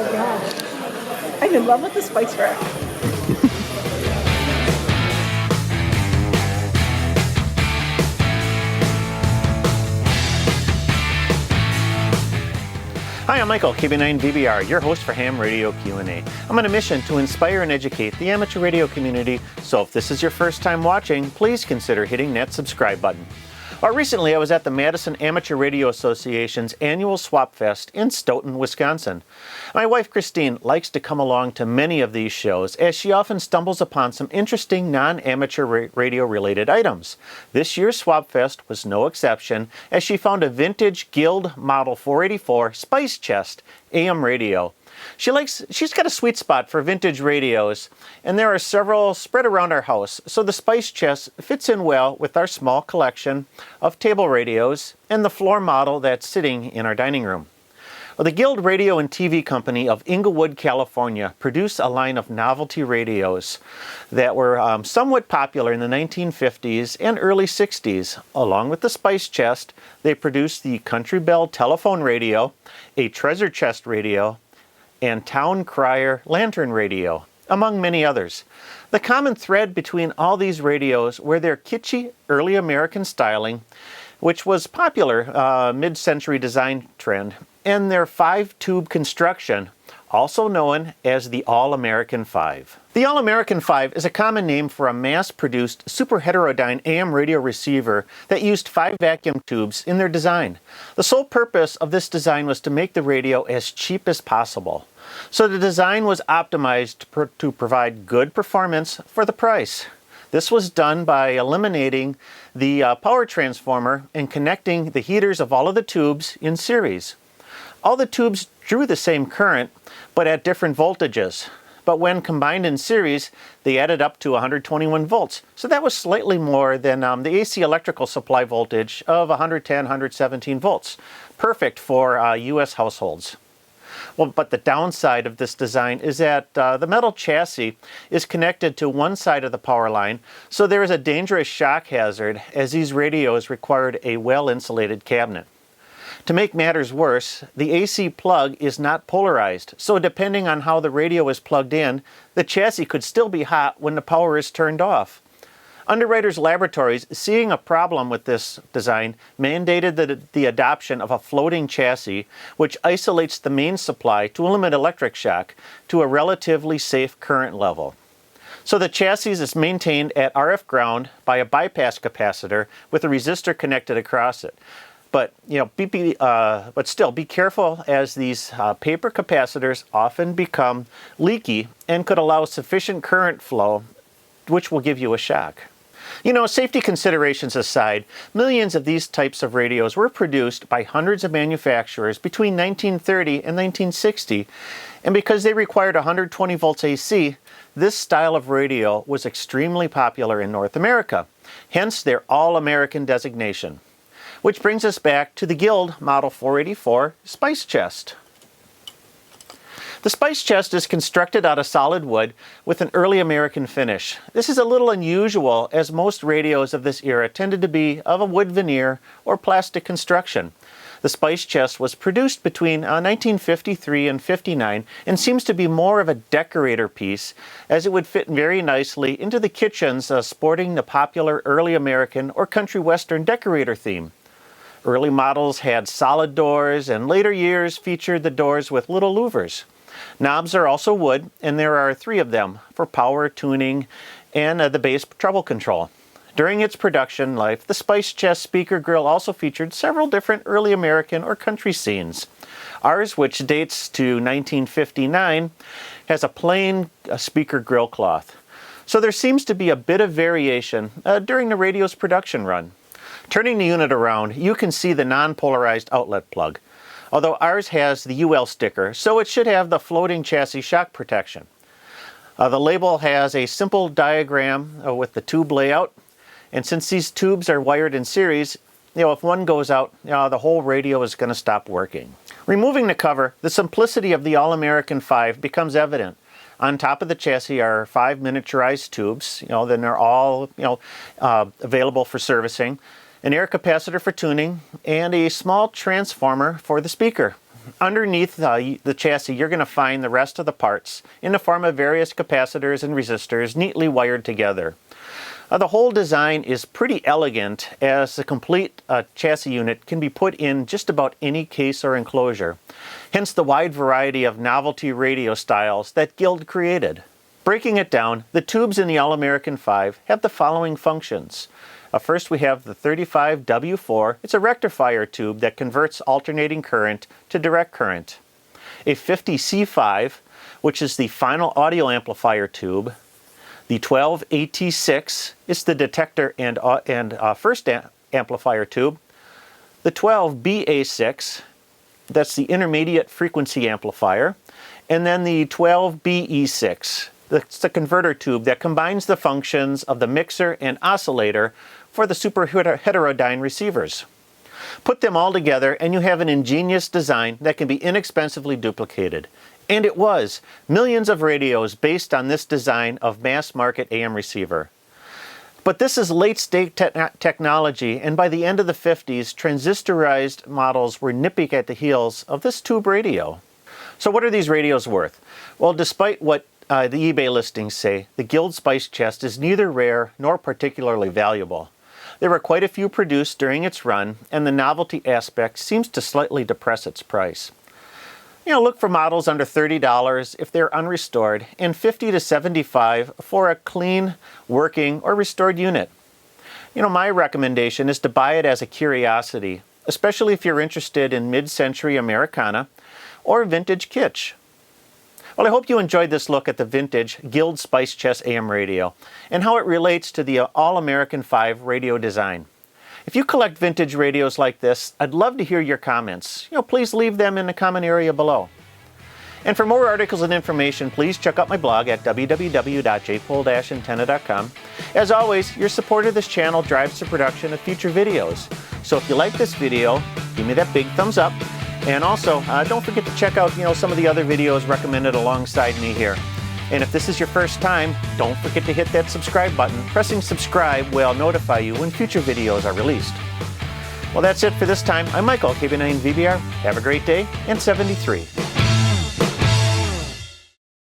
Oh gosh. I'm in love with the spice rack. Hi, I'm Michael, KB9VBR, your host for Ham Radio Q&A. I'm on a mission to inspire and educate the amateur radio community, so if this is your first time watching, please consider hitting that subscribe button. Recently, I was at the Madison Amateur Radio Association's annual Swap Fest in Stoughton, Wisconsin. My wife, Christine, likes to come along to many of these shows as she often stumbles upon some interesting non-amateur radio-related items. This year's Swap Fest was no exception as she found a vintage Guild Model 484 Spice Chest AM radio. She's got a sweet spot for vintage radios, and there are several spread around our house, so the Spice Chest fits in well with our small collection of table radios and the floor model that's sitting in our dining room. Well, the Guild Radio and TV Company of Inglewood, California produced a line of novelty radios that were somewhat popular in the 1950s and early 60s. Along with the Spice Chest, they produced the Country Belle telephone radio, a Treasure Chest radio, and Town Crier lantern radio, among many others. The common thread between all these radios were their kitschy early American styling, which was popular mid-century design trend, and their 5-tube construction, also known as the All-American 5. The All-American 5 is a common name for a mass-produced superheterodyne AM radio receiver that used 5 vacuum tubes in their design. The sole purpose of this design was to make the radio as cheap as possible. So the design was optimized to provide good performance for the price. This was done by eliminating the power transformer and connecting the heaters of all of the tubes in series. All the tubes drew the same current, but at different voltages. But when combined in series, they added up to 121 volts. So that was slightly more than the AC electrical supply voltage of 110, 117 volts. Perfect for US households. Well, but the downside of this design is that the metal chassis is connected to one side of the power line, so there is a dangerous shock hazard as these radios required a well-insulated cabinet. To make matters worse, the AC plug is not polarized, so depending on how the radio is plugged in, the chassis could still be hot when the power is turned off. Underwriters Laboratories, seeing a problem with this design, mandated the adoption of a floating chassis which isolates the main supply to limit electric shock to a relatively safe current level. So the chassis is maintained at RF ground by a bypass capacitor with a resistor connected across it. But but still be careful, as these paper capacitors often become leaky and could allow sufficient current flow, which will give you a shock. Safety considerations aside, millions of these types of radios were produced by hundreds of manufacturers between 1930 and 1960, and because they required 120 volts AC, this style of radio was extremely popular in North America, hence their All-American designation. Which brings us back to the Guild Model 484 Spice Chest. The Spice Chest is constructed out of solid wood with an early American finish. This is a little unusual as most radios of this era tended to be of a wood veneer or plastic construction. The Spice Chest was produced between 1953 and 59 and seems to be more of a decorator piece, as it would fit very nicely into the kitchens sporting the popular early American or country western decorator theme. Early models had solid doors, and later years featured the doors with little louvers. Knobs are also wood, and there are 3 of them for power, tuning, and the bass treble control. During its production life, the Spice Chest speaker grill also featured several different early American or country scenes. Ours, which dates to 1959, has a plain speaker grill cloth. So there seems to be a bit of variation during the radio's production run. Turning the unit around, you can see the non-polarized outlet plug, although ours has the UL sticker, so it should have the floating chassis shock protection. The label has a simple diagram with the tube layout, and since these tubes are wired in series, if one goes out, the whole radio is going to stop working. Removing the cover, the simplicity of the All-American 5 becomes evident. On top of the chassis are 5 miniaturized tubes, then they're all available for servicing, an air capacitor for tuning, and a small transformer for the speaker. Underneath the chassis, you're going to find the rest of the parts in the form of various capacitors and resistors neatly wired together. The whole design is pretty elegant, as the complete chassis unit can be put in just about any case or enclosure, hence the wide variety of novelty radio styles that Guild created. Breaking it down, the tubes in the All-American 5 have the following functions. First, we have the 35W4. It's a rectifier tube that converts alternating current to direct current. A 50C5, which is the final audio amplifier tube. The 12AT6 is the detector and first amplifier tube. The 12BA6, that's the intermediate frequency amplifier. And then the 12BE6, that's the converter tube that combines the functions of the mixer and oscillator for the super heterodyne receivers. Put them all together and you have an ingenious design that can be inexpensively duplicated. And it was. Millions of radios based on this design of mass market AM receiver. But this is late stage technology, and by the end of the 50s, transistorized models were nipping at the heels of this tube radio. So what are these radios worth? Well, despite what the eBay listings say, the Guild Spice Chest is neither rare nor particularly valuable. There were quite a few produced during its run, and the novelty aspect seems to slightly depress its price. Look for models under $30 if they're unrestored, and $50 to $75 for a clean, working, or restored unit. My recommendation is to buy it as a curiosity, especially if you're interested in mid-century Americana or vintage kitsch. Well, I hope you enjoyed this look at the vintage Guild Spice Chest AM radio and how it relates to the All-American 5 radio design. If you collect vintage radios like this, I'd love to hear your comments. Please leave them in the comment area below. And for more articles and information, please check out my blog at www.jpole-antenna.com. As always, your support of this channel drives the production of future videos. So if you like this video, give me that big thumbs up. And also, don't forget to check out some of the other videos recommended alongside me here. And if this is your first time, don't forget to hit that subscribe button. Pressing subscribe will notify you when future videos are released. Well, that's it for this time. I'm Michael, KB9VBR. Have a great day, and 73.